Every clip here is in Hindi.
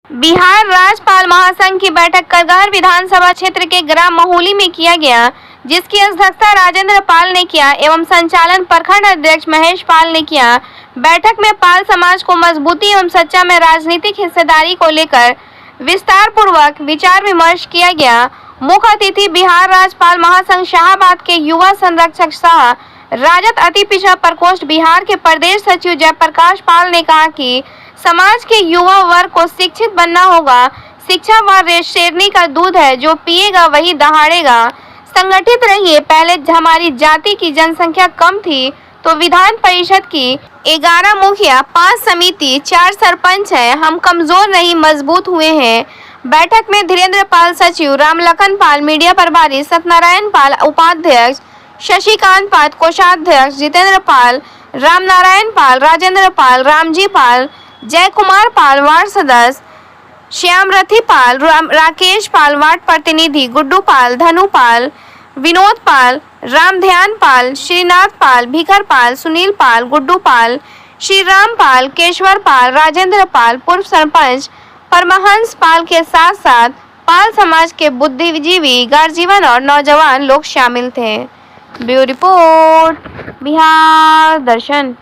बिहार राज्यपाल महासंघ की बैठक करगहर विधानसभा क्षेत्र के ग्राम महुली में किया गया, जिसकी अध्यक्षता राजेंद्र पाल ने किया एवं संचालन प्रखंड अध्यक्ष महेश पाल ने किया। बैठक में पाल समाज को मजबूती एवं सच्चा में राजनीतिक हिस्सेदारी को लेकर विस्तार पूर्वक विचार विमर्श किया गया। मुख्य अतिथि बिहार राज्यपाल महासंघ शाहाबाद के युवा संरक्षक सह राजद अति पिछड़ा प्रकोष्ठ बिहार के प्रदेश सचिव जयप्रकाश पाल ने कहा कि समाज के युवा वर्ग को शिक्षित बनना होगा। शिक्षा व शेरनी का दूध है, जो पिएगा वही दहाड़ेगा। संगठित रहिए। पहले हमारी जाति की जनसंख्या कम थी तो विधान परिषद की 11 मुखिया, 5 समिति, 4 सरपंच हैं। हम कमजोर नहीं मजबूत हुए हैं। बैठक में धीरेन्द्र पाल सचिव, रामलखन पाल मीडिया प्रभारी, सत्यनारायण पाल उपाध्यक्ष, शशिकांत पाल कोषाध्यक्ष, जितेंद्र पाल, रामनारायण पाल, राजेंद्र पाल, रामजी पाल, जय कुमार पाल वार्ड सदस्य, श्यामरथी पाल, राकेश पाल वार्ड प्रतिनिधि, गुड्डू पाल, धनु पाल, विनोद पाल, रामध्यान पाल, श्रीनाथ पाल, भिकर पाल, सुनील पाल, गुड्डू पाल, श्रीराम पाल, केशवर पाल, राजेंद्र पाल, पूर्व सरपंच परमहंस पाल के साथ साथ पाल समाज के बुद्धिजीवी, गार्जीवन और नौजवान लोग शामिल थे। ब्यूरो रिपोर्ट, बिहार दर्शन।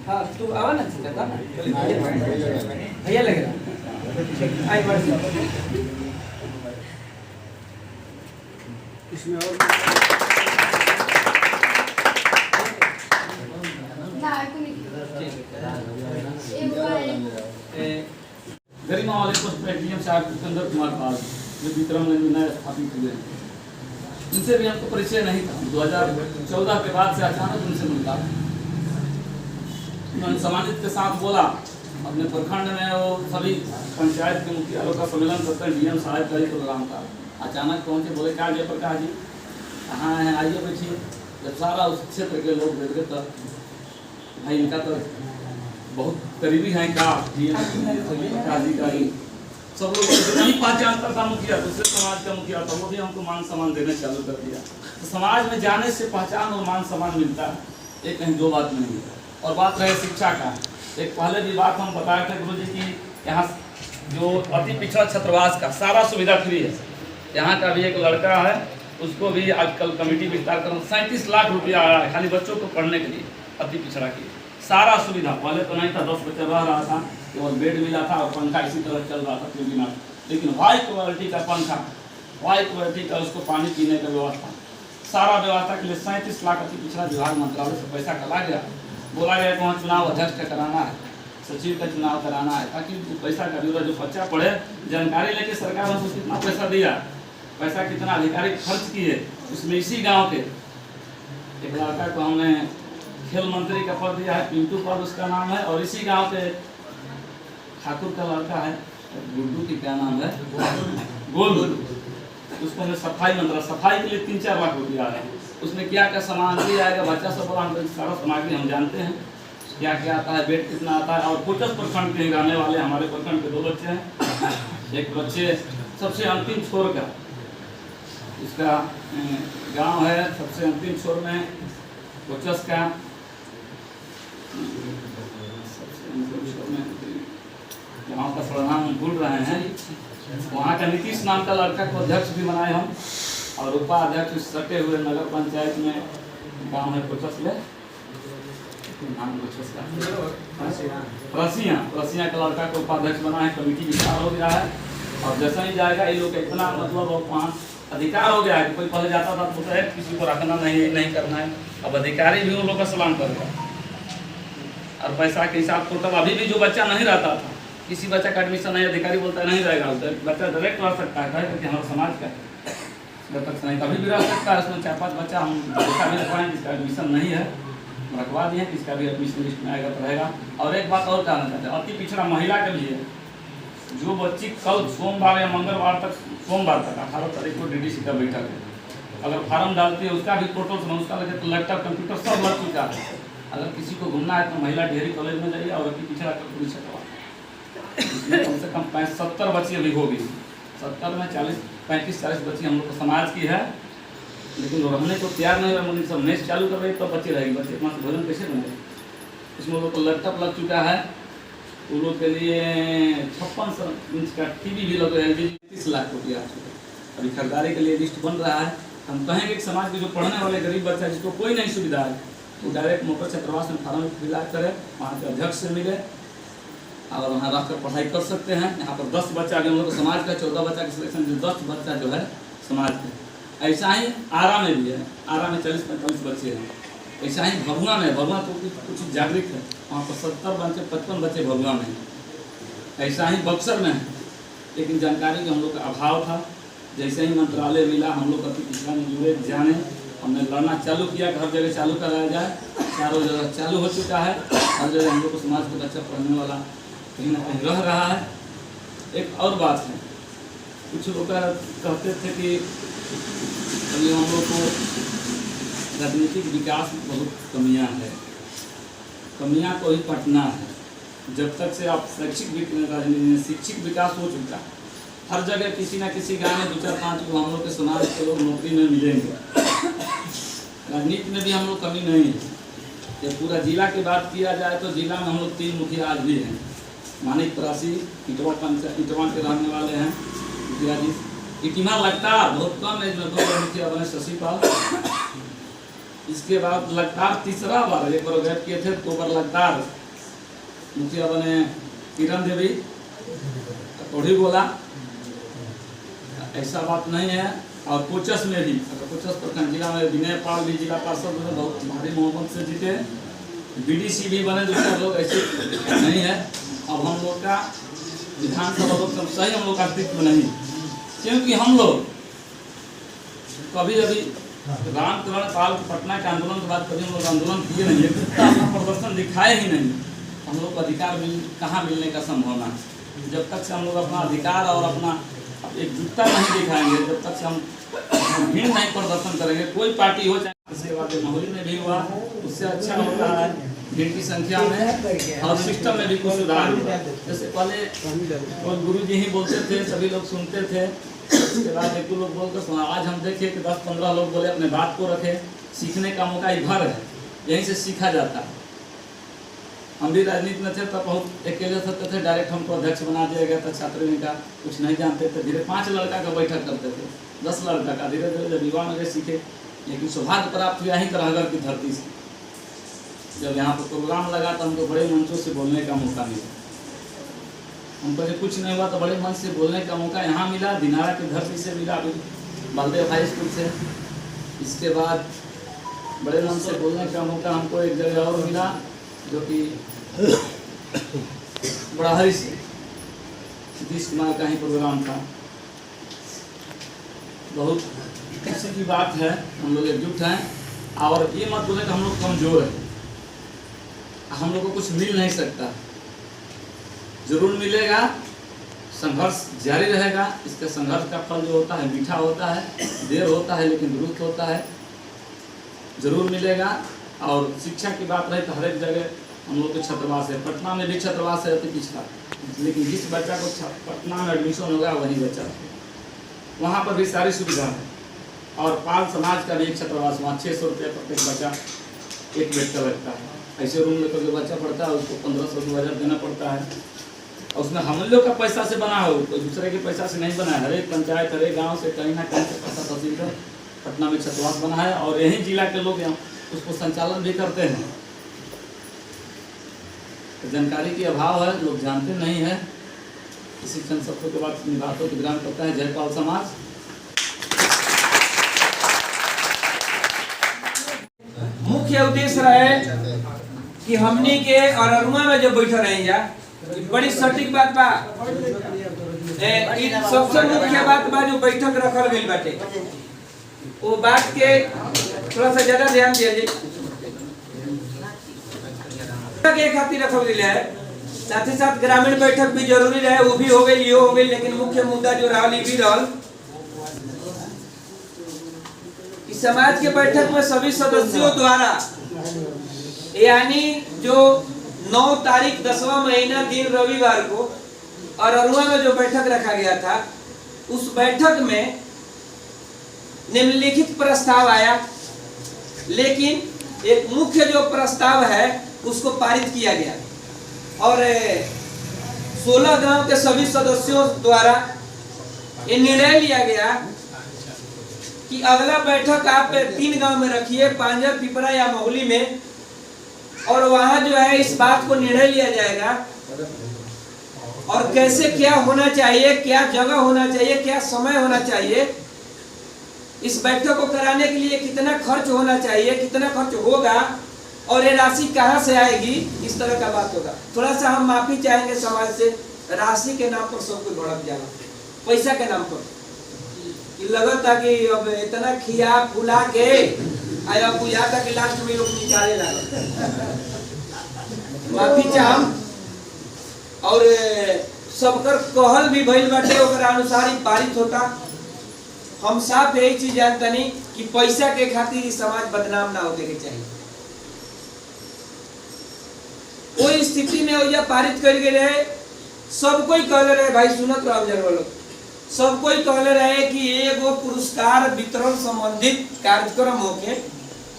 हाँ तू आवा ना भैया लगेगा आई बार इसमें और गरिमा वाले पोस्ट पर डीएम साहब सिकंदर कुमार पाल जो विक्रमगंज में नए स्थापित हुए, उनसे भी हमको परिचय नहीं था। 2014 के बाद से अचानक उनसे मिलता, उन्होंने सम्मानित के साथ बोला अपने प्रखंड में वो सभी पंचायत के मुखिया लोग का सम्मेलन करते हैं, डीएम साहब का ही प्रोग्राम था। अचानक पहुंचे, बोले क्या जयप्रकाश जी कहाँ हैं, आइए बैठिए। जब सारा उस क्षेत्र के लोग बैठ गए तो भाई इनका तो बहुत करीबी हैं क्या जी का ही सब लोग नहीं पहचानता था मुखिया, दूसरे समाज का मुखिया था, वो भी हमको मान सम्मान देने चालू कर दिया। तो समाज में जाने से पहचान और मान सम्मान मिलता है, ये कहीं दो बात नहीं है। और बात रहे शिक्षा का, एक पहले भी बात हम बताए थे गुरु जी की, यहाँ जो अति पिछड़ा छात्रावास का सारा सुविधा फ्री है। यहाँ का भी एक लड़का है, उसको भी आजकल कमेटी विस्तार कर 37 लाख रुपया आ रहा है खाली बच्चों को पढ़ने के लिए, अति पिछड़ा की सारा सुविधा। पहले तो नहीं था, 10 बच्चा रह रहा था, केवल बेड मिला था और पंखा इसी तरह चल रहा था क्योंकि ना, लेकिन हाई क्वालिटी का पंखा, हाई क्वालिटी का उसको पानी पीने का व्यवस्था, सारा व्यवस्था के लिए 37 लाख अति पिछड़ा विभाग मंत्रालय से पैसा कला गया। बोला गया कि वहाँ चुनाव अध्यक्ष का कराना है, सचिव का चुनाव कराना है, ताकि पैसा का ब्यौरा जो बच्चा पढ़े जानकारी लेके सरकार हमको कितना पैसा दिया, पैसा कितना अधिकारी खर्च किए, उसमें इसी गांव के एक लड़का को हमने खेल मंत्री का पद दिया है, पिंटू पद उसका नाम है, और इसी गांव के ठाकुर का लड़का है, गुड्डू की क्या नाम है, गोलू, उसको हमने सफाई मंत्री, सफाई के लिए 3-4 लाख रुपया आ रहे हैं। उसमें क्या क्या सामग्री आएगा, बच्चा सब बोला हम सारा सामग्री हम जानते हैं क्या क्या आता है, वेट कितना आता है। और कोचस प्रखंड के रहने वाले हमारे प्रखंड के 2 बच्चे हैं। एक बच्चे सबसे अंतिम छोर का, इसका गांव है सबसे अंतिम छोर में कोचस का, सबसे अंतिम छोर में गाँव का थोड़ा नाम भूल रहे हैं। वहाँ का नीतीश नाम का लड़का को अध्यक्ष भी बनाए हम, और उपाध्यक्ष सटे हुए नगर पंचायत में गांव है कोचस में, नाम कोचस का रसिया का लड़का को उपाध्यक्ष बना है। कमेटी विस्तार हो गया है, और जैसा ही जाएगा ये लोग इतना मतलब वहाँ अधिकार हो गया है कि कोई पहले जाता था तो है किसी को रखना नहीं करना है, अब अधिकारी भी उन लोग का सलाम कर गया। और पैसा के हिसाब टोटल अभी भी जो बच्चा नहीं रहता था, किसी बच्चा का एडमिशन नहीं, अधिकारी बोलता है नहीं रहेगा, बच्चा डायरेक्ट रह सकता है कि हमारे समाज का जब तक नहीं कभी भी रह सकता है। उसमें 4-5 बच्चा हम ऐसा भी रखवाएं जिसका एडमिशन नहीं है, रखवा दिए, किसका भी एडमिशन लिस्ट में आएगा तो रहेगा। और एक बात और कहना चाहते हैं, अति पिछड़ा महिला के लिए जो बच्ची कल सोमवार या मंगलवार तक, सोमवार तक 18 तारीख को DDC का बैठक है, अगर फार्म डालती है उसका भी टोटल समय उसका लगे तो लैपटॉप कंप्यूटर सब लग चुका है। अगर किसी को घूमना है तो महिला डेयरी कॉलेज में जाइए और अति पिछड़ा कर पुलिस करवा, इसमें कम से कम 70 बच्ची अभी होगी। 70 में 35-40 बच्ची हम लोग समाज की है, लेकिन वो रहने को तैयार नहीं है। सब मेस चालू कर रही तो बच्चे रहेगी, बच्चे अपना से भोजन कैसे बने। इसमें लोग को लैपटॉप लग चुका है, उन लोग के लिए 56 इंच का TV भी लग रहा है, 30 लाख रुपया अभी खरीदारी के लिए लिस्ट बन रहा है। हम कहेंगे कि समाज के जो पढ़ने वाले गरीब बच्चा जिसको कोई नहीं सुविधा है, वो डायरेक्ट मोटर छात्रावास में फार्म फिल करे, वहाँ के अध्यक्ष से मिले और वहाँ रख कर पढ़ाई कर सकते हैं। यहाँ पर 10 बच्चा भी हम लोग समाज का, 14 बच्चा का सिलेक्शन, 10 बच्चा जो है समाज के। ऐसा ही आरा में भी है, आरा में 40-45 बच्चे हैं। ऐसा ही भगुआ में, भगुआ तो कुछ जागृत है, वहाँ पर 70 बच्चे 55 बच्चे भगुआ में। ऐसा ही बक्सर में है, लेकिन जानकारी का हम लोग का अभाव था। जैसे ही मंत्रालय मिला हम लोग अति पिछड़ा में जुड़े, जाने हमने लड़ना चालू किया कि हर जगह चालू कराया जाए। चारों जगह चालू हो चुका है, हर जगह हम लोग को समाज का बच्चा पढ़ने वाला कहीं ना कहीं रह रहा है। एक और बात है, कुछ लोग कहते थे कि अभी हम लोग को राजनीतिक विकास में बहुत कमियां है, कमियां को ही पटना है। जब तक से आप शिक्षित विकास हो चुका है, हर जगह किसी न किसी गाँव में 2-4-5 को हम लोग के समाज के लोग नौकरी में मिलेंगे। राजनीति में भी हम लोग कमी नहीं है। जब पूरा जिला की बात किया जाए तो जिला में हम लोग 3 मुखिया आज भी हैं। मानिक परासी इटवा के रहने वाले हैं मुखिया जी। इतना लगातार बहुत कम एज में 2 मुखिया बने, शशि पाल। इसके बाद लगातार तीसरा बार, एक बार गैप किए थे, 2 बार लगातार मुखिया बने किरण देवी तोड़ी बोला। ऐसा बात नहीं है। और कोचस में भी, कोचस प्रखंड जिला में विनय पाल भी जिला पार्षद में बहुत भारी मोहब्बत से जीते। BDC भी बने, दूसरे लोग ऐसे नहीं है। अब हम लोग का विधानसभा लोग सही हम लोग का अस्तित्व नहीं, क्योंकि हम लोग कभी अभी रामकरण पाल पटना के आंदोलन के बाद कभी हम लोग आंदोलन किए नहीं है, अपना प्रदर्शन दिखाए ही नहीं। हम लोग को अधिकार कहाँ मिलने का संभावना है। जब तक से हम लोग अपना अधिकार और अपना एकजुटता नहीं दिखाएंगे, जब तक से हम भिन्न नहीं प्रदर्शन करेंगे, कोई पार्टी हो चाहे माहौल में भी हुआ उससे अच्छा होता है, भीड़ की संख्या में और सिस्टम में भी कुछ सुधार हुआ। जैसे पहले गुरु जी ही बोलते थे, सभी लोग सुनते थे, उसके बाद 1-2 लोग बोलकर सुना। आज हम देखे कि 10-15 लोग बोले, अपने बात को रखे। सीखने का मौका इधर है, यहीं से सीखा जाता है। हम भी राजनीति में थे तब बहुत अकेले थे, डायरेक्ट हमको अध्यक्ष बना दिया गया था। छात्र का कुछ नहीं जानते थे, धीरे 5 लड़का का बैठक करते थे, 10 लड़का का, धीरे धीरे जब युवा में सीखे। लेकिन सौभाग्य प्राप्त हुआ ही कराहगर की धरती से। जब यहाँ पर प्रोग्राम लगा तो हमको बड़े मंचों से बोलने का मौका मिला। हमको जब कुछ नहीं हुआ तो बड़े मंच से बोलने का मौका यहाँ मिला, दिनारा की धरती से मिला, बालदेव हाई स्कूल से। इसके बाद बड़े मंच से बोलने का मौका हमको एक जगह और मिला, जो कि बड़ाहरी से नीतीश कुमार का ही प्रोग्राम था। बहुत खुशी की बात है, हम लोग एकजुट हैं। और ये मत बोले कि हम लोग कमजोर हैं, हम लोग को कुछ मिल नहीं सकता। जरूर मिलेगा, संघर्ष जारी रहेगा। इसके संघर्ष का फल जो होता है मीठा होता है, देर होता है लेकिन दुरुस्त होता है। जरूर मिलेगा। और शिक्षा की बात रहे तो हर एक जगह हम लोग के छात्रावास है, पटना में भी छात्रावास है अति पिछड़ा, लेकिन जिस बच्चा को पटना में एडमिशन होगा वही बच्चा, वहाँ पर भी सारी सुविधा है। और पाल समाज का भी एक छात्रावास, वहाँ 600 रुपये प्रत्येक बच्चा एक बेड का लगता है। ऐसे रूम लेकर जो बच्चा पढ़ता है उसको 1500-2000 देना पड़ता है। और उसमें हम लोग का पैसा से बना हो, कोई दूसरे के पैसा से नहीं बना है। हर एक पंचायत, हर एक गाँव से कहीं ना कहीं से पैसा तहसील कर पटना में छात्रावास बना है और यही जिला के लोग यहाँ उसको संचालन भी करते हैं। तो जानकारी की अभाव है, लोग जानते नहीं है। शिक्षण सबको के बाद निवासों की ग्राम करता है जयपाल समाज। मुख्य उद्देश्य रहे कि हमनी के और अरुआ में जो बैठे रहे जा, बड़ी सटीक बात बा। सबसे मुख्य बात बा जो बैठक रखल गई बाटे, वो बात के थोड़ा सा ज्यादा ध्यान दिया जाए। के खातिर रखल गई है, साथ ही साथ ग्रामीण बैठक भी जरूरी रहे, वो भी हो गई, ये हो गई, लेकिन मुख्य मुद्दा जो रहल ये भी रहल कि समाज के बैठक में सभी सदस्यों द्वारा, यानी जो 9 तारीख 10वां महीना दिन रविवार को और अरुआ में जो बैठक रखा गया था, उस बैठक में निम्नलिखित प्रस्ताव आया, लेकिन एक मुख्य जो प्रस्ताव है उसको पारित किया गया और 16 गांव के सभी सदस्यों द्वारा ये निर्णय लिया गया कि अगला बैठक आप 3 गांव में रखिए, पांजर, पिपरा या महुली में, और वहां जो है इस बात को निर्णय लिया जाएगा और कैसे क्या होना चाहिए, क्या जगह होना चाहिए, क्या समय होना चाहिए, इस बैठक को कराने के लिए कितना खर्च होना चाहिए, कितना खर्च होगा और ये राशि कहां से आएगी, इस तरह का बात होगा। थोड़ा सा हम माफी चाहेंगे समाज से, राशि के नाम पर सब कुछ भड़क जाना, पैसा के नाम पर लगता कि अब इतना खिया फुला के आया बुझाता कि लास्ट में लोग निकाले लगा। माफी चाहम और सबकर कहल भी भइल बाटे, ओकरा अनुसार ही पारित होता। हम साफ यही चीज जानतनी कि पैसा के खातिर समाज बदनाम ना होके के चाहिए। कोई स्थिति में हो पारित कर गए रहे, सब कोई कहले रहे, भाई सुनत रहो जरूर लोग, सब कोई कहले रहे कि एगो पुरस्कार वितरण संबंधित कार्यक्रम होके,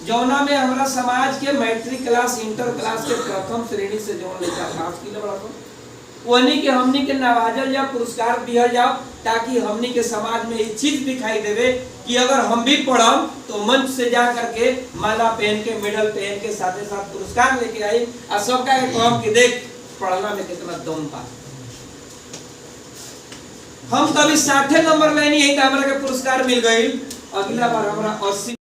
जौना में हमारा समाज के मैट्रिक क्लास, इंटर क्लास के प्रथम श्रेणी से जौन लेकर पास किलो बड़ा वही के हमनी के नवाजल जाओ, पुरस्कार दिया जाओ, ताकि हमनी के समाज में ये चीज दिखाई देवे कि अगर हम भी पढ़म तो मंच से जा करके माला पहन के, मेडल पहन के, साथ ही साथ पुरस्कार लेके आई और सबका कहम कि देख पढ़ना में कितना दम पा। हम कभी 60 नंबर लेनी है तो हमारा के पुरस्कार मिल गई, अगला बार हमारा 80